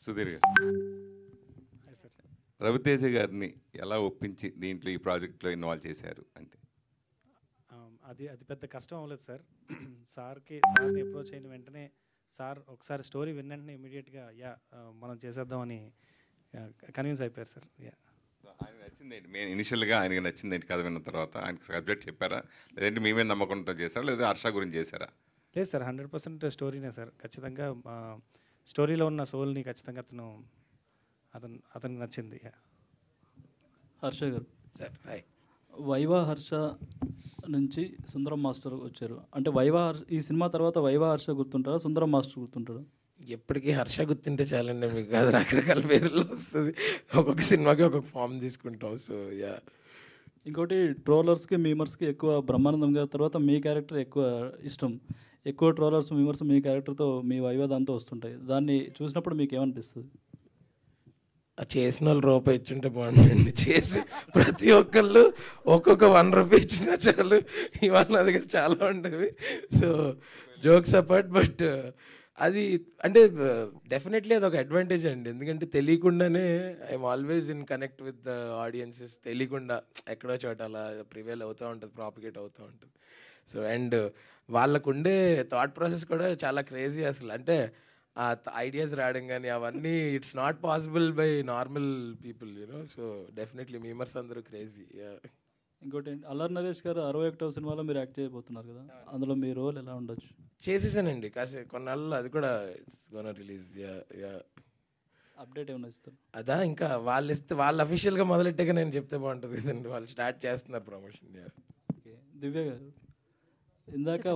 సుధీర్ గారు, hi sir. Raviteja గారిని ఎలా ఒప్పించి దీంట్లో ఈ ప్రాజెక్ట్లో ఇన్వాల్వ్ చేశారు అంటే? అది అది పెద్ద కష్టం అవ్వలేదు సార్. సార్ని అప్రోచ్ అయిన వెంటనే సార్ ఒకసారి స్టోరీ విన్న వెంటనే ఇమీడియట్గా మనం చేసేద్దామని కన్విన్స్ అయిపోయారు సార్. ఆయన నచ్చిందేంటి? మేము ఇనిషియల్గా ఆయనకి నచ్చిందేంటి కథ విన్న తర్వాత? ఆయనకు సబ్జెక్ట్ చెప్పారా, లేదంటే మీ మీద నమ్మకంతో చేశారా, లేదా హర్ష గురించి చేశారా? లేదు సార్, 100% స్టోరీనే సార్. ఖచ్చితంగా స్టోరీలో ఉన్న సోల్ని ఖచ్చితంగా అతనికి నచ్చింది. హర్ష గారు సార్ హాయ్. వైవా హర్ష నుంచి సుందరం మాస్టర్ వచ్చారు అంటే ఈ సినిమా తర్వాత వైవా హర్ష గుర్తుంటారా, సుందరం మాస్టర్ గుర్తుంటారా? ఎప్పటికీ హర్ష గుర్తుంటే చాలండి, మీకు అది రకరకాల పేర్లు వస్తుంది. ఒక్కొక్క సినిమాకి ఒక్కొక్క ఫామ్ తీసుకుంటాం. సో ఇంకోటి ట్రోలర్స్కి మీమర్స్కి ఎక్కువ బ్రహ్మానందం గారి తర్వాత మీ క్యారెక్టర్ ఎక్కువ ఇష్టం. ఎక్కువ ట్రోలర్స్ మీమర్స్ మీ క్యారెక్టర్తో మీ వైవా దాంతో వస్తుంటాయి. దాన్ని చూసినప్పుడు మీకు ఏమనిపిస్తుంది? చేసిన వాళ్ళు రూపాయి ఇచ్చుంటే బాగుంటుందండి. చేసి ప్రతి ఒక్కళ్ళు ఒక్కొక్క 1 రూపీ ఇచ్చినా చాలు. ఇవాళ నా దగ్గర చాలా ఉండేవి. సో జోక్స్ అపార్ట్, బట్ అది అంటే డెఫినెట్లీ అది ఒక అడ్వాంటేజ్ అండి. ఎందుకంటే తెలియకుండానే I'm always in connect with the audiences. తెలియకుండా ఎక్కడో చోట అలా ప్రివేల్ అవుతూ ఉంటుంది, ప్రాపిగేట్ అవుతూ ఉంటుంది. సో అండ్ వాళ్ళకు ఉండే థాట్ ప్రాసెస్ కూడా చాలా క్రేజీ అసలు. అంటే ఆ ఐడియాస్ రావడం కానీ అవన్నీ it's not possible by normal people, you know. So definitely memers అందరూ క్రేజీ. ఇంకోటి అల్లరి నరేష్ గారు 61వ సినిమాలో మీరు యాక్ట్ చేయబోతున్నారు కదా, అందులో మీ రోల్ ఎలా ఉండొచ్చు? చేసేసానండి కొన్నాళ్ళు. అది కూడా ఇట్స్ గోనా రిలీజ్. అప్డేట్ ఏమైనా ఇస్తారు? అదా ఇంకా వాళ్ళు ఇస్తే, వాళ్ళు అఫీషియల్గా మొదలెట్టాక నేను చెప్తే బాగుంటుంది కదండి. వాళ్ళు స్టార్ట్ చేస్తున్నారు ప్రమోషన్. ఓకే, దివ్య గారు ఇందాక